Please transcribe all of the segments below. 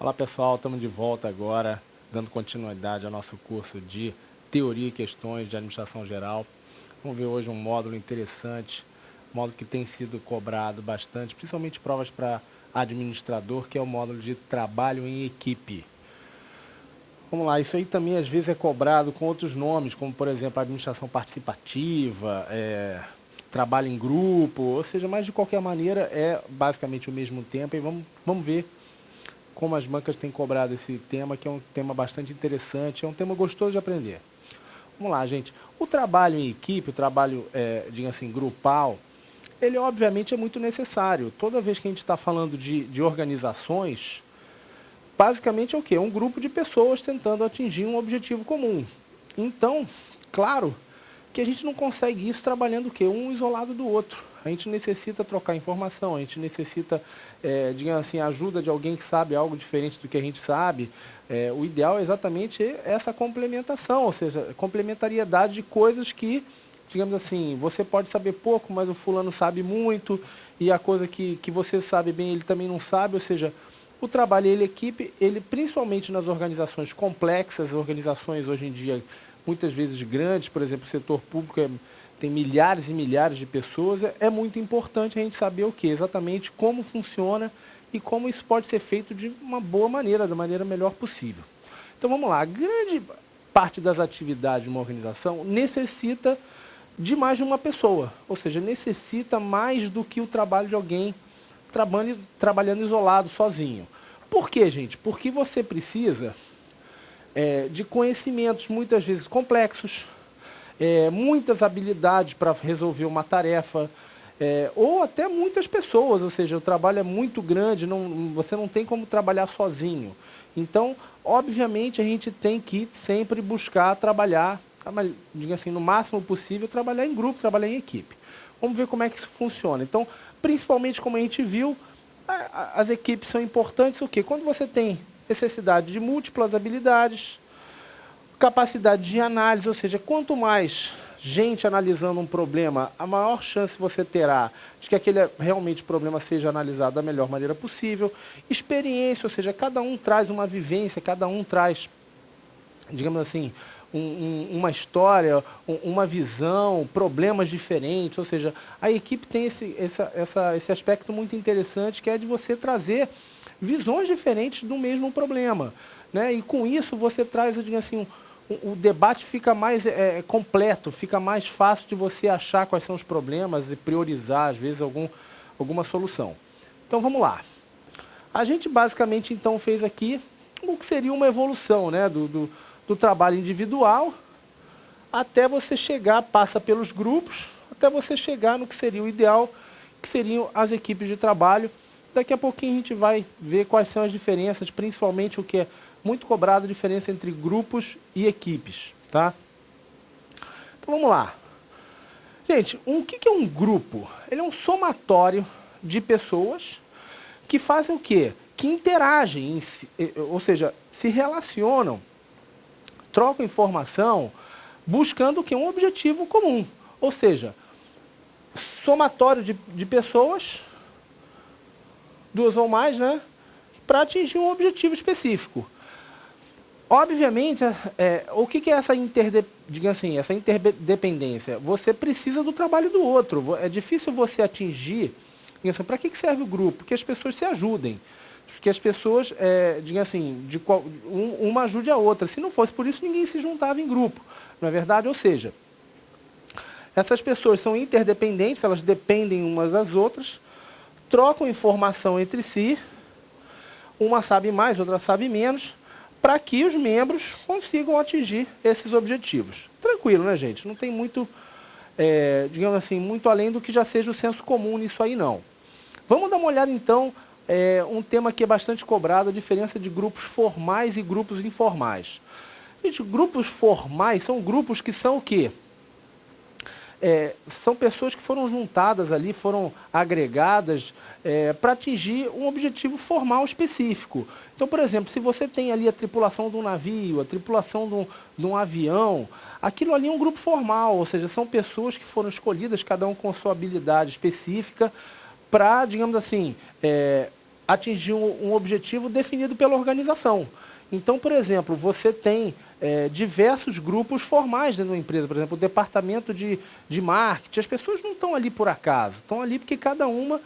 Olá pessoal, estamos de volta agora, dando continuidade ao nosso curso de Teoria e Questões de Administração Geral. Vamos ver hoje um módulo interessante, módulo que tem sido cobrado bastante, principalmente provas para administrador, que é o módulo de trabalho em equipe. Vamos lá, isso aí também às vezes é cobrado com outros nomes, como por exemplo administração participativa, trabalho em grupo, ou seja, mas de qualquer maneira é basicamente o mesmo tempo e vamos ver como as bancas têm cobrado esse tema, que é um tema bastante interessante, é um tema gostoso de aprender. Vamos lá, gente. O trabalho em equipe, o trabalho, digamos assim, grupal, ele obviamente é muito necessário. Toda vez que a gente está falando de organizações, basicamente é o quê? É um grupo de pessoas tentando atingir um objetivo comum. Então, claro que a gente não consegue isso trabalhando o quê? Um isolado do outro. A gente necessita trocar informação, a gente necessita, digamos assim, a ajuda de alguém que sabe algo diferente do que a gente sabe. O ideal é exatamente essa complementação, ou seja, complementariedade de coisas que, digamos assim, você pode saber pouco, mas o fulano sabe muito, e a coisa que você sabe bem, ele também não sabe, ou seja, o trabalho em equipe, ele principalmente nas organizações complexas, organizações hoje em dia muitas vezes grandes, por exemplo, o setor público tem milhares e milhares de pessoas, é muito importante a gente saber o que exatamente como funciona e como isso pode ser feito de uma boa maneira, da maneira melhor possível. Então vamos lá, a grande parte das atividades de uma organização necessita de mais de uma pessoa, ou seja, necessita mais do que o trabalho de alguém trabalhando isolado, sozinho. Por quê, gente? Porque você precisa de conhecimentos muitas vezes complexos, muitas habilidades para resolver uma tarefa, ou até muitas pessoas, ou seja, o trabalho é muito grande, você não tem como trabalhar sozinho. Então, obviamente, a gente tem que sempre buscar trabalhar, digamos assim, no máximo possível, trabalhar em grupo, trabalhar em equipe. Vamos ver como é que isso funciona. Então, principalmente como a gente viu, as equipes são importantes o quê? Quando você tem necessidade de múltiplas habilidades, capacidade de análise, ou seja, quanto mais gente analisando um problema, a maior chance você terá de que aquele realmente problema seja analisado da melhor maneira possível. Experiência, ou seja, cada um traz uma vivência, cada um traz, digamos assim, uma história, uma visão, problemas diferentes, ou seja, a equipe tem esse aspecto muito interessante, que é de você trazer visões diferentes do mesmo problema, né? E com isso você traz, digamos assim, o debate fica mais completo, fica mais fácil de você achar quais são os problemas e priorizar, às vezes, alguma solução. Então, vamos lá. A gente, basicamente, então, fez aqui o que seria uma evolução, né, do trabalho individual até você chegar, passa pelos grupos, até você chegar no que seria o ideal, que seriam as equipes de trabalho. Daqui a pouquinho a gente vai ver quais são as diferenças, principalmente o que é muito cobrado, a diferença entre grupos e equipes, tá? Então vamos lá. Gente, o que é um grupo? Ele é um somatório de pessoas que fazem o quê? Que interagem, ou seja, se relacionam, trocam informação, buscando o quê? Um objetivo comum. Ou seja, somatório de pessoas, duas ou mais, né? Para atingir um objetivo específico. Obviamente, o que é essa essa interdependência? Você precisa do trabalho do outro. É difícil você atingir. Para que serve o grupo? Que as pessoas se ajudem. Que as pessoas, uma ajude a outra. Se não fosse por isso, ninguém se juntava em grupo. Não é verdade? Ou seja, essas pessoas são interdependentes, elas dependem umas das outras, trocam informação entre si, uma sabe mais, outra sabe menos, para que os membros consigam atingir esses objetivos. Tranquilo, né, gente? Não tem muito, digamos assim, muito além do que já seja o senso comum nisso aí, não. Vamos dar uma olhada, então, um tema que é bastante cobrado, a diferença de grupos formais e grupos informais. Gente, grupos formais são grupos que são o quê? São pessoas que foram juntadas ali, foram agregadas para atingir um objetivo formal específico. Então, por exemplo, se você tem ali a tripulação de um navio, a tripulação de um avião, aquilo ali é um grupo formal, ou seja, são pessoas que foram escolhidas, cada um com sua habilidade específica, para, digamos assim, atingir um objetivo definido pela organização. Então, por exemplo, você tem diversos grupos formais dentro da empresa, por exemplo, o departamento de marketing. As pessoas não estão ali por acaso, estão ali porque cada uma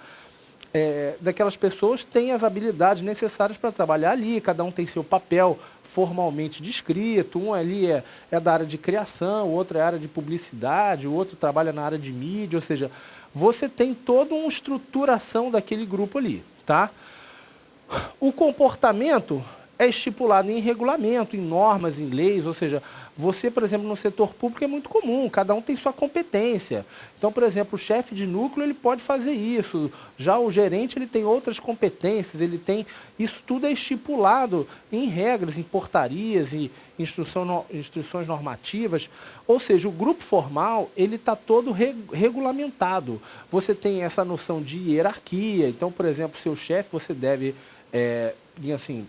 daquelas pessoas tem as habilidades necessárias para trabalhar ali, cada um tem seu papel formalmente descrito, um ali é da área de criação, o outro é da área de publicidade, o outro trabalha na área de mídia, ou seja, você tem toda uma estruturação daquele grupo ali, tá? O comportamento é estipulado em regulamento, em normas, em leis, ou seja, você, por exemplo, no setor público é muito comum, cada um tem sua competência. Então, por exemplo, o chefe de núcleo ele pode fazer isso, já o gerente ele tem outras competências, ele tem, isso tudo é estipulado em regras, em portarias, em instruções normativas, ou seja, o grupo formal ele está todo regulamentado. Você tem essa noção de hierarquia, então, por exemplo, seu chefe, você deve, assim,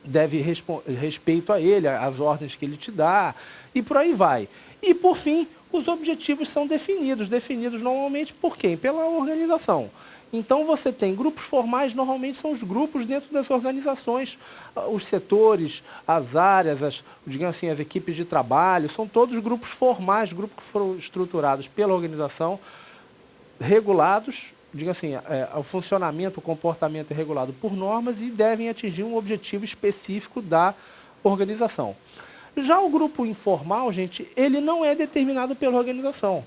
deve respeito a ele, às ordens que ele te dá, e por aí vai. E, por fim, os objetivos são definidos normalmente por quem? Pela organização. Então, você tem grupos formais, normalmente são os grupos dentro das organizações, os setores, as áreas, digamos assim, as equipes de trabalho, são todos grupos formais, grupos que foram estruturados pela organização, regulados, diga assim, o funcionamento, o comportamento é regulado por normas e devem atingir um objetivo específico da organização. Já o grupo informal, gente, ele não é determinado pela organização.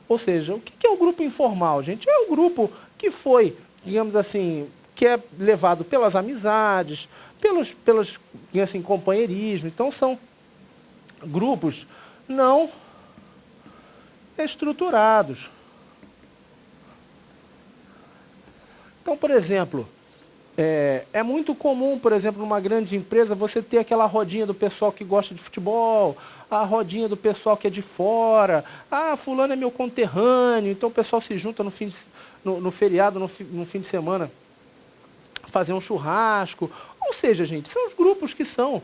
Ou seja, o que é o grupo informal, gente? É o grupo que foi, digamos assim, que é levado pelas amizades, pelos digamos assim, companheirismo. Então, são grupos não estruturados. Então, por exemplo, é muito comum, por exemplo, numa grande empresa, você ter aquela rodinha do pessoal que gosta de futebol, a rodinha do pessoal que é de fora, fulano é meu conterrâneo, então o pessoal se junta no feriado, no fim de semana, fazer um churrasco. Ou seja, gente, são os grupos que são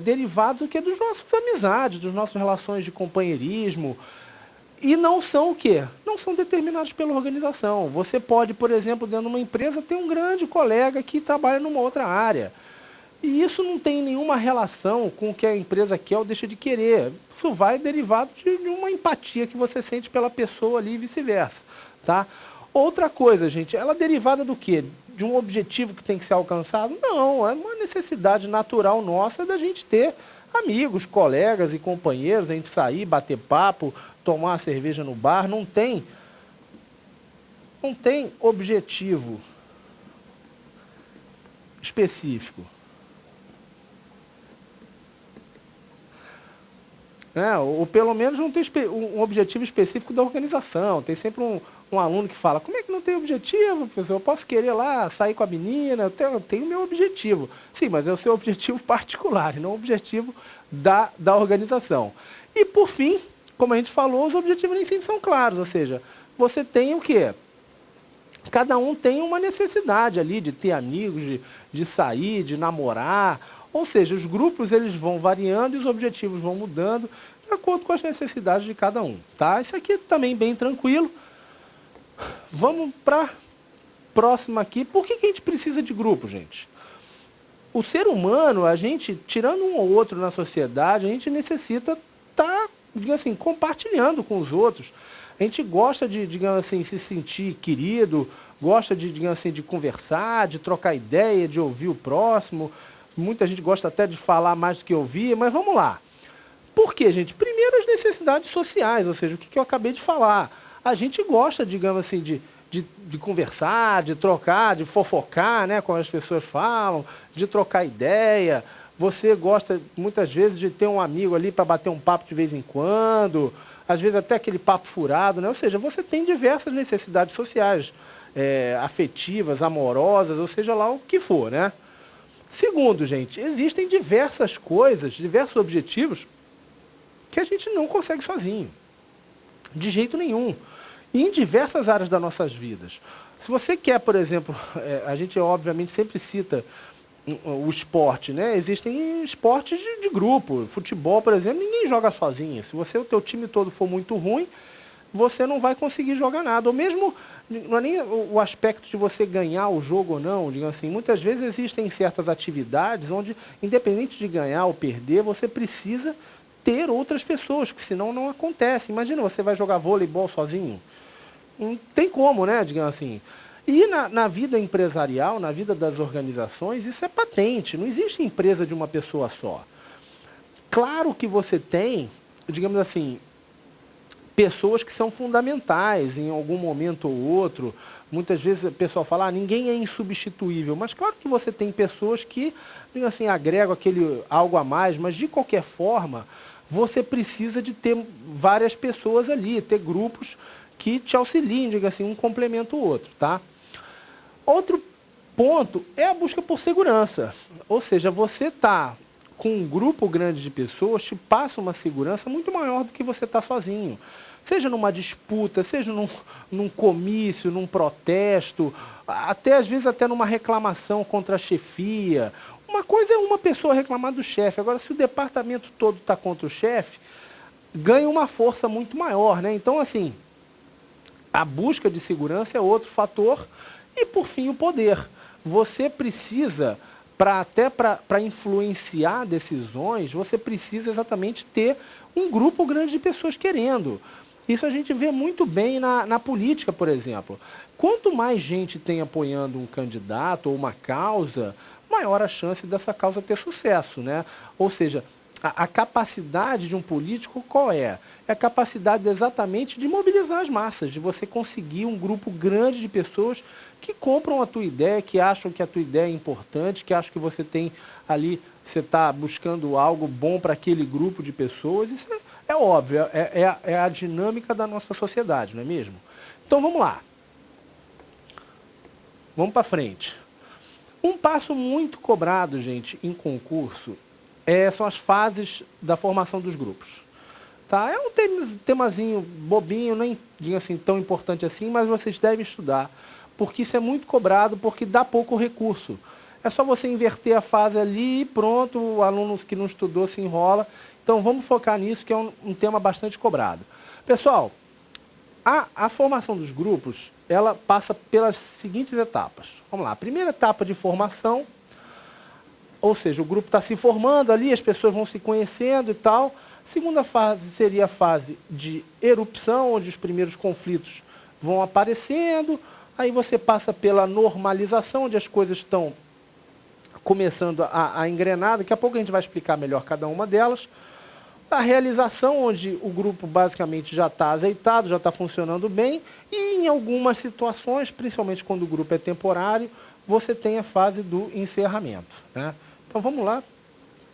derivados do que? Dos nossos amizades, das nossas relações de companheirismo. E não são o quê? Não são determinados pela organização. Você pode, por exemplo, dentro de uma empresa, ter um grande colega que trabalha numa outra área. E isso não tem nenhuma relação com o que a empresa quer ou deixa de querer. Isso vai derivado de uma empatia que você sente pela pessoa ali e vice-versa. Tá? Outra coisa, gente, ela é derivada do quê? De um objetivo que tem que ser alcançado? Não, é uma necessidade natural nossa da gente ter amigos, colegas e companheiros, a gente sair, bater papo, tomar uma cerveja no bar, não tem objetivo específico. Ou pelo menos não tem um objetivo específico da organização. Tem sempre um aluno que fala, como é que não tem objetivo, professor? Eu posso querer lá sair com a menina, eu tenho o meu objetivo. Sim, mas é o seu objetivo particular, e não o objetivo da organização. E por fim, como a gente falou, os objetivos nem sempre são claros, ou seja, você tem o quê? Cada um tem uma necessidade ali de ter amigos, de sair, de namorar, ou seja, os grupos eles vão variando e os objetivos vão mudando de acordo com as necessidades de cada um, tá? Isso aqui é também bem tranquilo. Vamos para a próxima aqui. Por que a gente precisa de grupo, gente? O ser humano, a gente, tirando um ou outro na sociedade, a gente necessita estar, digamos assim, compartilhando com os outros. A gente gosta de, digamos assim, se sentir querido, gosta de, digamos assim, de conversar, de trocar ideia, de ouvir o próximo. Muita gente gosta até de falar mais do que ouvir, mas vamos lá. Por quê, gente? Primeiro, as necessidades sociais, ou seja, o que eu acabei de falar. A gente gosta, digamos assim, de conversar, de trocar, de fofocar, né, como as pessoas falam, de trocar ideia. Você gosta, muitas vezes, de ter um amigo ali para bater um papo de vez em quando, às vezes até aquele papo furado, né? Ou seja, você tem diversas necessidades sociais, afetivas, amorosas, ou seja lá o que for, né? Segundo, gente, existem diversas coisas, diversos objetivos que a gente não consegue sozinho, de jeito nenhum, e em diversas áreas das nossas vidas. Se você quer, por exemplo, a gente obviamente sempre cita o esporte, né? Existem esportes de grupo, futebol, por exemplo, ninguém joga sozinho. Se o teu time todo for muito ruim, você não vai conseguir jogar nada. Ou mesmo não é nem o aspecto de você ganhar o jogo ou não, digamos assim, muitas vezes existem certas atividades onde, independente de ganhar ou perder, você precisa ter outras pessoas, porque senão não acontece. Imagina, você vai jogar voleibol sozinho. Não tem como, né, digamos assim. E na vida empresarial, na vida das organizações, isso é patente. Não existe empresa de uma pessoa só. Claro que você tem, digamos assim, pessoas que são fundamentais em algum momento ou outro. Muitas vezes o pessoal fala, ninguém é insubstituível. Mas claro que você tem pessoas que, digamos assim, agregam aquele algo a mais, mas de qualquer forma, você precisa de ter várias pessoas ali, ter grupos que te auxiliem, digamos assim, um complementa o outro, tá? Outro ponto é a busca por segurança. Ou seja, você está com um grupo grande de pessoas, te passa uma segurança muito maior do que você está sozinho. Seja numa disputa, seja num comício, num protesto, até às vezes até numa reclamação contra a chefia. Uma coisa é uma pessoa reclamar do chefe, agora se o departamento todo está contra o chefe, ganha uma força muito maior, né? Então, assim, a busca de segurança é outro fator. E, por fim, o poder. Você precisa, para influenciar decisões, você precisa exatamente ter um grupo grande de pessoas querendo. Isso a gente vê muito bem na política, por exemplo. Quanto mais gente tem apoiando um candidato ou uma causa, maior a chance dessa causa ter sucesso, né? Ou seja, a capacidade de um político qual é? É a capacidade exatamente de mobilizar as massas, de você conseguir um grupo grande de pessoas que compram a tua ideia, que acham que a tua ideia é importante, que acham que você tem ali, você está buscando algo bom para aquele grupo de pessoas. Isso é óbvio, é a dinâmica da nossa sociedade, não é mesmo? Então vamos lá. Vamos para frente. Um passo muito cobrado, gente, em concurso, são as fases da formação dos grupos. Tá? É um temazinho bobinho, nem assim, tão importante assim, mas vocês devem estudar, porque isso é muito cobrado, porque dá pouco recurso. É só você inverter a fase ali e pronto, o aluno que não estudou se enrola. Então vamos focar nisso, que é um tema bastante cobrado. Pessoal, a formação dos grupos, ela passa pelas seguintes etapas. Vamos lá, a primeira etapa de formação, ou seja, o grupo está se formando ali, as pessoas vão se conhecendo e tal. Segunda fase seria a fase de erupção, onde os primeiros conflitos vão aparecendo. Aí você passa pela normalização, onde as coisas estão começando a engrenar. Daqui a pouco a gente vai explicar melhor cada uma delas. A realização, onde o grupo basicamente já está azeitado, já está funcionando bem. E em algumas situações, principalmente quando o grupo é temporário, você tem a fase do encerramento, né? Então vamos lá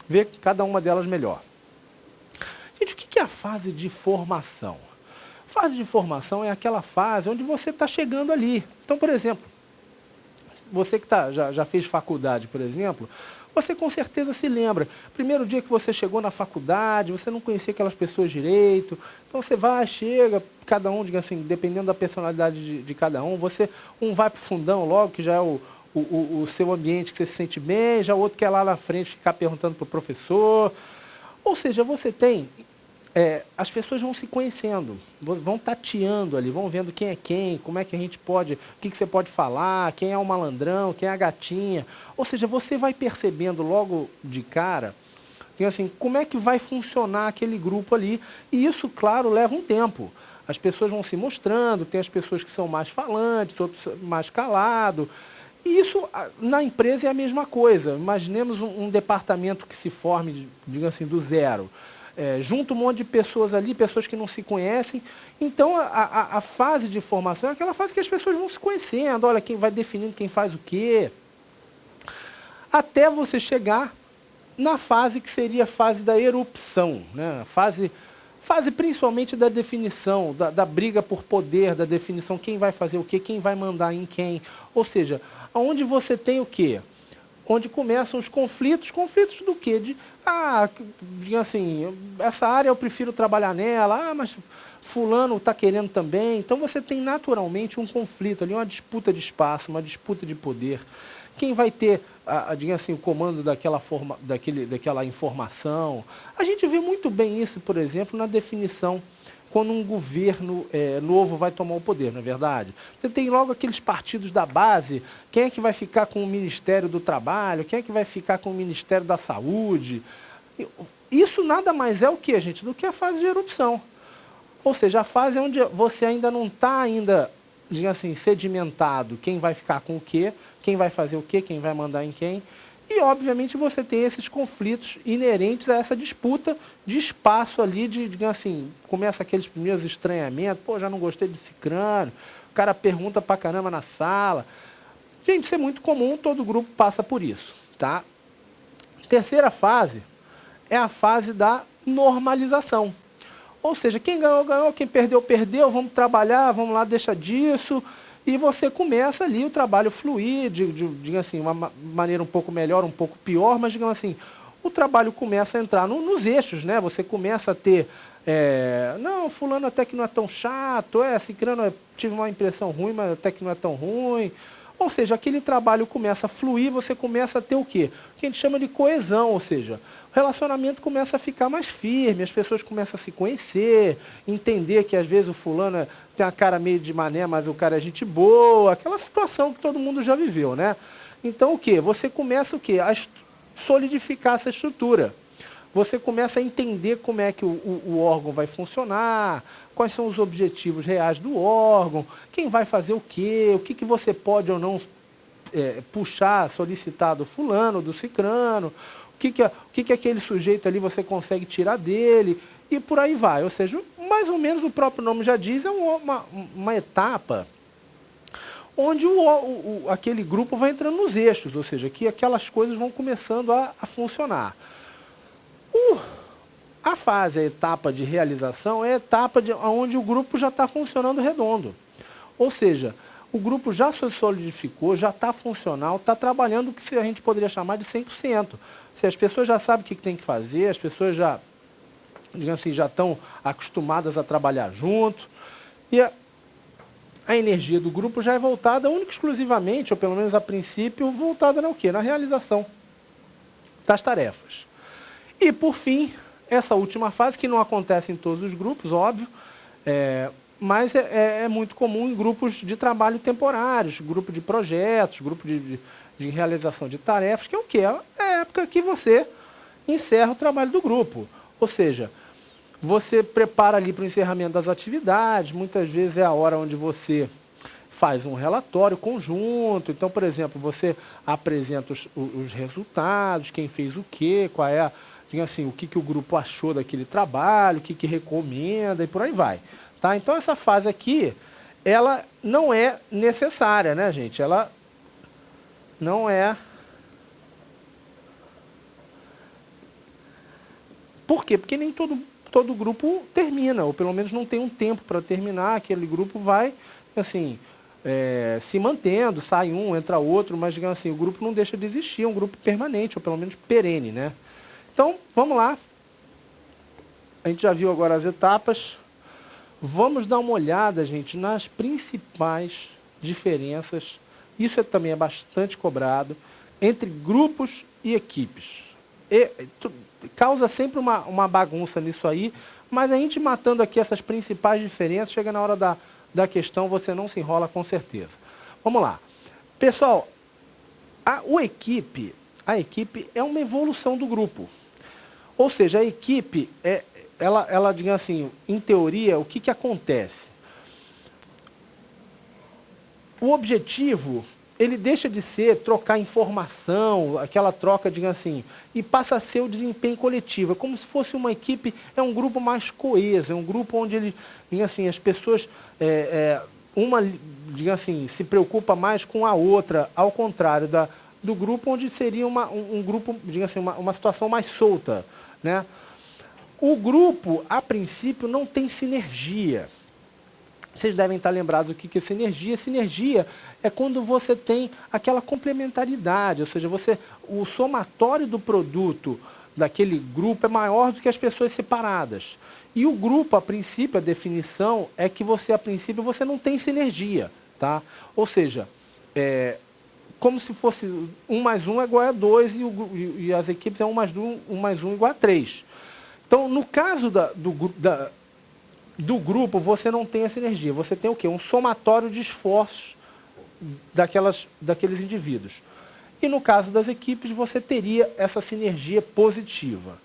ver cada uma delas melhor. Gente, o que é a fase de formação? Fase de formação é aquela fase onde você está chegando ali. Então, por exemplo, você que já fez faculdade, por exemplo, você com certeza se lembra. Primeiro dia que você chegou na faculdade, você não conhecia aquelas pessoas direito. Então você vai, chega, cada um, diga assim, dependendo da personalidade de cada um, um vai para o fundão logo, que já é o seu ambiente, que você se sente bem, já o outro quer lá na frente ficar perguntando para o professor. Ou seja, você tem... as pessoas vão se conhecendo, vão tateando ali, vão vendo quem é quem, como é que a gente pode, o que você pode falar, quem é o malandrão, quem é a gatinha. Ou seja, você vai percebendo logo de cara, assim, como é que vai funcionar aquele grupo ali. E isso, claro, leva um tempo. As pessoas vão se mostrando, tem as pessoas que são mais falantes, outros mais calados. E isso, na empresa, é a mesma coisa. Imaginemos um departamento que se forme, digamos assim, do zero. Junto um monte de pessoas ali, pessoas que não se conhecem. Então, a fase de formação é aquela fase que as pessoas vão se conhecendo, olha, quem vai definindo quem faz o quê. Até você chegar na fase que seria a fase da erupção, né? Fase principalmente da definição, da briga por poder, da definição quem vai fazer o quê, quem vai mandar em quem. Ou seja, onde você tem o quê? Onde começam os conflitos do quê? Assim, essa área eu prefiro trabalhar nela, mas fulano está querendo também. Então você tem naturalmente um conflito ali, uma disputa de espaço, uma disputa de poder. Quem vai ter, digamos assim, o comando daquela informação? A gente vê muito bem isso, por exemplo, na definição quando um governo novo vai tomar o poder, não é verdade? Você tem logo aqueles partidos da base, quem é que vai ficar com o Ministério do Trabalho, quem é que vai ficar com o Ministério da Saúde. Isso nada mais é o que, gente? Do que a fase de erupção. Ou seja, a fase onde você ainda não está digamos assim, sedimentado quem vai ficar com o quê, quem vai fazer o quê, quem vai mandar em quem. E, obviamente, você tem esses conflitos inerentes a essa disputa de espaço ali, digamos assim, começa aqueles primeiros estranhamentos, pô, já não gostei do cicrano, o cara pergunta pra caramba na sala. Gente, isso é muito comum, todo grupo passa por isso, tá? Terceira fase é a fase da normalização. Ou seja, quem ganhou, ganhou, quem perdeu, perdeu, vamos trabalhar, vamos lá, deixa disso. E você começa ali o trabalho fluir, digamos assim, uma maneira um pouco melhor, um pouco pior, mas, digamos assim, o trabalho começa a entrar nos eixos, né? Você começa a ter, não, fulano até que não é tão chato, cicrano, tive uma impressão ruim, mas até que não é tão ruim. Ou seja, aquele trabalho começa a fluir, você começa a ter o quê? O que a gente chama de coesão, ou seja, o relacionamento começa a ficar mais firme, as pessoas começam a se conhecer, entender que às vezes o fulano tem uma cara meio de mané, mas o cara é gente boa, aquela situação que todo mundo já viveu, né? Então o quê? Você começa o quê? A solidificar essa estrutura. Você começa a entender como é que o órgão vai funcionar, quais são os objetivos reais do órgão, quem vai fazer o que você pode ou não puxar, solicitar do fulano, do cicrano, o que aquele sujeito ali você consegue tirar dele, e por aí vai. Ou seja, mais ou menos o próprio nome já diz, é uma etapa onde aquele grupo vai entrando nos eixos, ou seja, que aquelas coisas vão começando a funcionar. A fase, a etapa de realização, é a etapa onde o grupo já está funcionando redondo. Ou seja, o grupo já se solidificou, já está funcional, está trabalhando o que a gente poderia chamar de 100%. Se as pessoas já sabem o que tem que fazer, as pessoas já, digamos assim, já estão acostumadas a trabalhar junto, e a energia do grupo já é voltada única e exclusivamente, ou pelo menos a princípio, voltada no quê? Na realização das tarefas. E, por fim, essa última fase, que não acontece em todos os grupos, óbvio, mas é muito comum em grupos de trabalho temporários, grupo de projetos, grupo de realização de tarefas, que é o quê? É a época que você encerra o trabalho do grupo. Ou seja, você prepara ali para o encerramento das atividades, muitas vezes é a hora onde você faz um relatório conjunto. Então, por exemplo, você apresenta os resultados, quem fez o quê, qual é assim, o que o grupo achou daquele trabalho, o que recomenda e por aí vai. Tá? Então, essa fase aqui, ela não é necessária, né, gente? Ela não é... Por quê? Porque nem todo grupo termina, ou pelo menos não tem um tempo para terminar, aquele grupo vai, assim, se mantendo, sai um, entra outro, mas, digamos assim, o grupo não deixa de existir, é um grupo permanente, ou pelo menos perene, né? Então, vamos lá. A gente já viu agora as etapas. Vamos dar uma olhada, gente, nas principais diferenças, isso também é bastante cobrado, entre grupos e equipes. Causa sempre uma bagunça nisso aí, mas a gente matando aqui essas principais diferenças, chega na hora da questão, você não se enrola com certeza. Vamos lá. Pessoal, a equipe é uma evolução do grupo. Ou seja, a equipe, ela digamos assim, em teoria, o que acontece? O objetivo, ele deixa de ser trocar informação, aquela troca, digamos assim, e passa a ser o desempenho coletivo. É como se fosse uma equipe, é um grupo mais coeso, é um grupo onde digamos assim, as pessoas, uma, digamos assim, se preocupa mais com a outra, ao contrário do grupo onde seria um grupo, digamos assim, uma situação mais solta, né? O grupo, a princípio, não tem sinergia. Vocês devem estar lembrados do que é sinergia. Sinergia é quando você tem aquela complementaridade, ou seja, o somatório do produto daquele grupo é maior do que as pessoas separadas. E o grupo, a princípio, a definição é que a princípio, você não tem sinergia, tá? Ou seja, como se fosse 1 mais 1 é igual a 2 e as equipes é 1 mais 1 igual a 3. Então, no caso do grupo, você não tem essa energia. Você tem o quê? Um somatório de esforços daqueles indivíduos. E no caso das equipes, você teria essa sinergia positiva.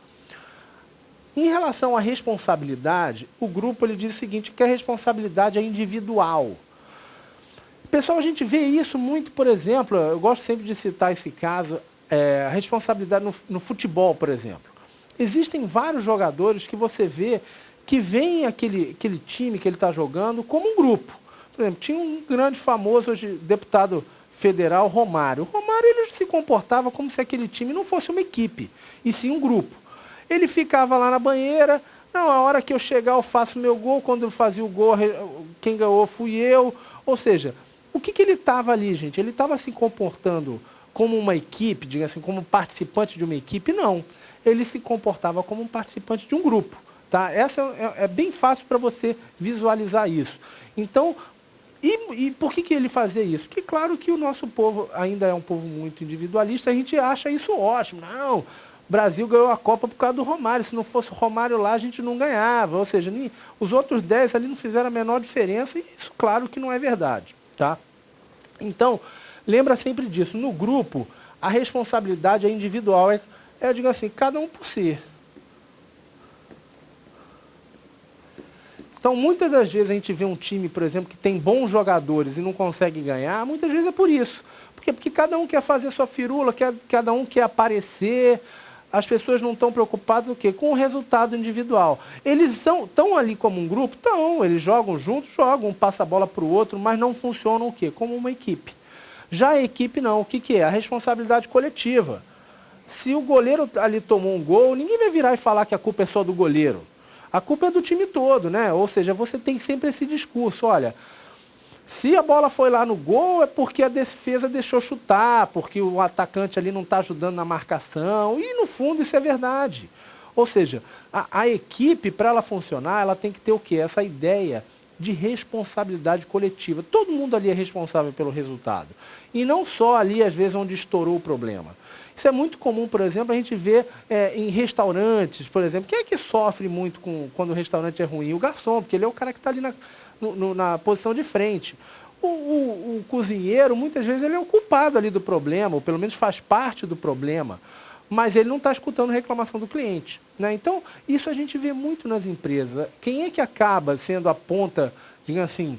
Em relação à responsabilidade, o grupo ele diz o seguinte, que a responsabilidade é individual. Pessoal, a gente vê isso muito, por exemplo, eu gosto sempre de citar esse caso, a responsabilidade no futebol, por exemplo. Existem vários jogadores que você vê que veem aquele time que ele está jogando como um grupo. Por exemplo, tinha um grande famoso hoje, deputado federal, Romário. O Romário ele se comportava como se aquele time não fosse uma equipe, e sim um grupo. Ele ficava lá na banheira, não, a hora que eu chegar eu faço meu gol, quando eu fazia o gol, quem ganhou fui eu. Ou seja, o que ele estava ali, gente? Ele estava se comportando como uma equipe, diga assim, como participante de uma equipe? Não. Ele se comportava como um participante de um grupo. Tá? Essa é bem fácil para você visualizar isso. Então, e por que ele fazia isso? Porque, claro que o nosso povo ainda é um povo muito individualista, a gente acha isso ótimo. Não, o Brasil ganhou a Copa por causa do Romário. Se não fosse o Romário lá, a gente não ganhava. Ou seja, os outros 10 ali não fizeram a menor diferença, e isso, claro, que não é verdade. Tá? Então, lembra sempre disso. No grupo, a responsabilidade é individual. Eu digo assim, cada um por si. Então, muitas das vezes a gente vê um time, por exemplo, que tem bons jogadores e não consegue ganhar, muitas vezes é por isso. Porque cada um quer fazer sua firula, cada um quer aparecer, as pessoas não estão preocupadas o quê? Com o resultado individual. Eles estão ali como um grupo? Estão, eles jogam juntos, jogam, um passa a bola para o outro, mas não funcionam o quê? Como uma equipe. Já a equipe não, o que é? A responsabilidade coletiva. Se o goleiro ali tomou um gol, ninguém vai virar e falar que a culpa é só do goleiro. A culpa é do time todo, né? Ou seja, você tem sempre esse discurso, olha, se a bola foi lá no gol é porque a defesa deixou chutar, porque o atacante ali não está ajudando na marcação, e no fundo isso é verdade. Ou seja, a equipe, para ela funcionar, ela tem que ter o quê? Essa ideia de responsabilidade coletiva. Todo mundo ali é responsável pelo resultado. E não só ali, às vezes, onde estourou o problema. Isso é muito comum, por exemplo, a gente vê em restaurantes, por exemplo. Quem é que sofre muito quando o restaurante é ruim? O garçom, porque ele é o cara que está ali na posição de frente. O cozinheiro, muitas vezes, ele é o culpado ali do problema, ou pelo menos faz parte do problema, mas ele não está escutando reclamação do cliente. Né? Então, isso a gente vê muito nas empresas. Quem é que acaba sendo a ponta, digamos assim,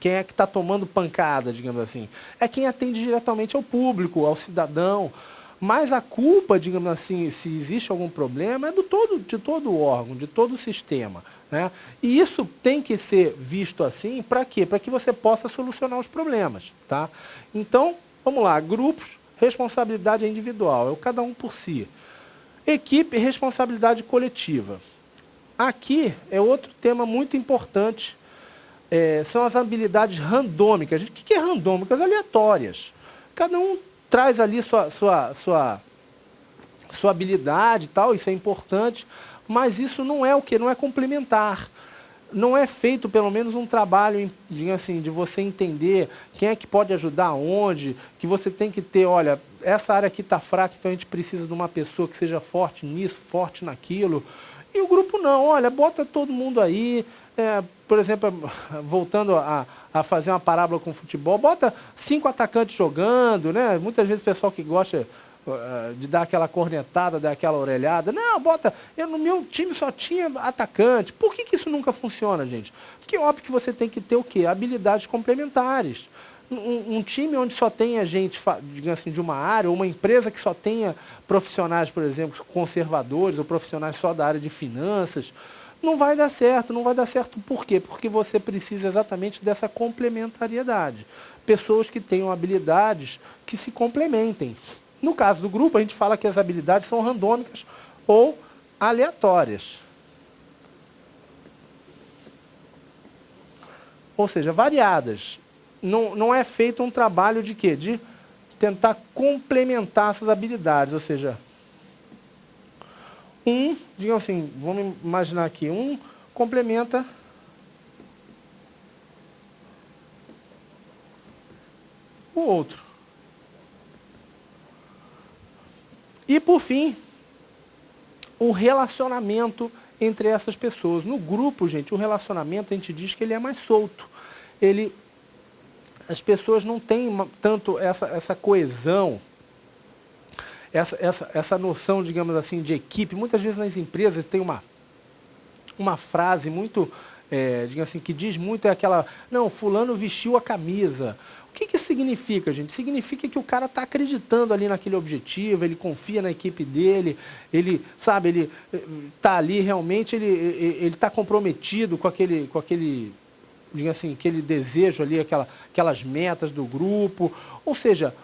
quem é que está tomando pancada, digamos assim? É quem atende diretamente ao público, ao cidadão. Mas a culpa, digamos assim, se existe algum problema, é de todo o órgão, de todo o sistema. Né? E isso tem que ser visto assim, para quê? Para que você possa solucionar os problemas. Tá? Então, vamos lá, grupos, responsabilidade individual, é o cada um por si. Equipe, responsabilidade coletiva. Aqui é outro tema muito importante, são as habilidades randômicas. O que é randômicas? Aleatórias. Cada um traz ali sua habilidade e tal, isso é importante, mas isso não é o quê? Não é complementar. Não é feito, pelo menos, um trabalho assim, de você entender quem é que pode ajudar onde, que você tem que ter, olha, essa área aqui está fraca, então a gente precisa de uma pessoa que seja forte nisso, forte naquilo. E o grupo não, olha, bota todo mundo aí, por exemplo, voltando a fazer uma parábola com o futebol, bota 5 atacantes jogando, né? Muitas vezes o pessoal que gosta de dar aquela cornetada, dar aquela orelhada, não, no meu time só tinha atacante. Por que isso nunca funciona, gente? Porque óbvio que você tem que ter o quê? Habilidades complementares. Um time onde só tenha gente, digamos assim, de uma área, ou uma empresa que só tenha profissionais, por exemplo, conservadores, ou profissionais só da área de finanças, não vai dar certo. Não vai dar certo por quê? Porque você precisa exatamente dessa complementariedade. Pessoas que tenham habilidades que se complementem. No caso do grupo, a gente fala que as habilidades são randômicas ou aleatórias. Ou seja, variadas. Não é feito um trabalho de quê? De tentar complementar essas habilidades. Ou seja, digamos assim, vamos imaginar aqui, complementa o outro. E, por fim, o relacionamento entre essas pessoas. No grupo, gente, o relacionamento, a gente diz que ele é mais solto. As pessoas não têm tanto essa coesão, essa noção, digamos assim, de equipe. Muitas vezes nas empresas tem uma frase muito, digamos assim, que diz muito, é aquela, não, fulano vestiu a camisa. O que isso significa, gente? Significa que o cara está acreditando ali naquele objetivo, ele confia na equipe dele, ele, sabe, ele está ali realmente, ele está comprometido com aquele, digamos assim, aquele desejo ali, aquelas metas do grupo. Ou seja,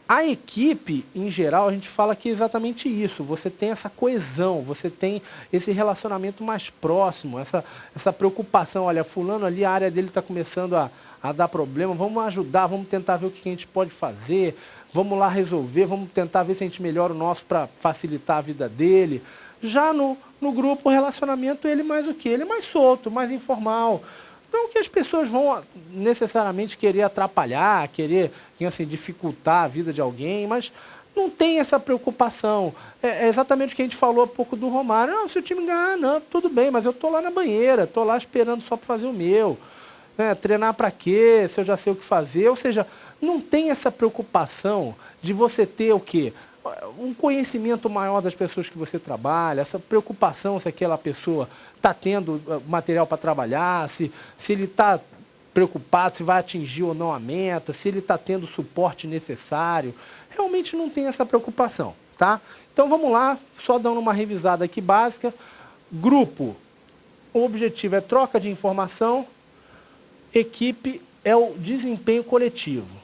a equipe, em geral, a gente fala que é exatamente isso. Você tem essa coesão, você tem esse relacionamento mais próximo, essa preocupação. Olha, fulano ali, a área dele está começando a dar problema, vamos ajudar, vamos tentar ver o que a gente pode fazer, vamos lá resolver, vamos tentar ver se a gente melhora o nosso para facilitar a vida dele. Já no grupo, o relacionamento, ele mais o quê? Ele é mais solto, mais informal. Não que as pessoas vão necessariamente querer atrapalhar, querer, assim, dificultar a vida de alguém, mas não tem essa preocupação. É exatamente o que a gente falou há pouco do Romário. Não, se o time ganhar, não, tudo bem, mas eu estou lá na banheira, estou lá esperando só para fazer o meu. Né? Treinar para quê, se eu já sei o que fazer. Ou seja, não tem essa preocupação de você ter o quê? Um conhecimento maior das pessoas que você trabalha, essa preocupação se aquela pessoa está tendo material para trabalhar, se ele está preocupado, se vai atingir ou não a meta, se ele está tendo o suporte necessário. Realmente não tem essa preocupação, tá? Então vamos lá, só dando uma revisada aqui básica. Grupo, o objetivo é troca de informação, equipe é o desempenho coletivo.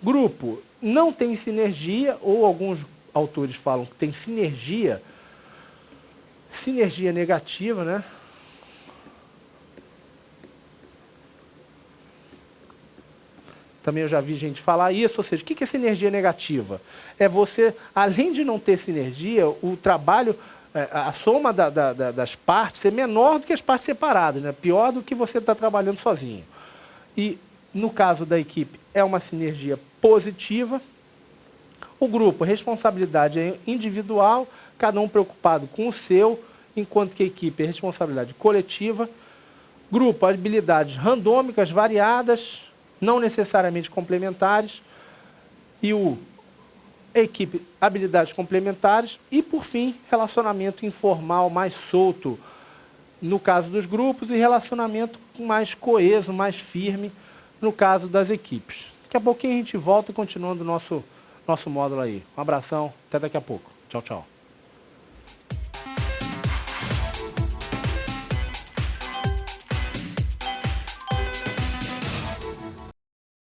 Grupo não tem sinergia, ou alguns autores falam que tem sinergia negativa, né? Também eu já vi gente falar isso, ou seja, o que é sinergia negativa? É você, além de não ter sinergia, o trabalho, a soma das partes é menor do que as partes separadas, né? Pior do que você está trabalhando sozinho. E, no caso da equipe, é uma sinergia positiva. O grupo, responsabilidade é individual, cada um preocupado com o seu, enquanto que a equipe é responsabilidade coletiva. Grupo, habilidades randômicas, variadas, não necessariamente complementares. E equipe, habilidades complementares. E, por fim, relacionamento informal mais solto, no caso dos grupos, e relacionamento mais coeso, mais firme, no caso das equipes. Daqui a pouquinho a gente volta continuando o nosso módulo aí. Um abração, até daqui a pouco. Tchau, tchau.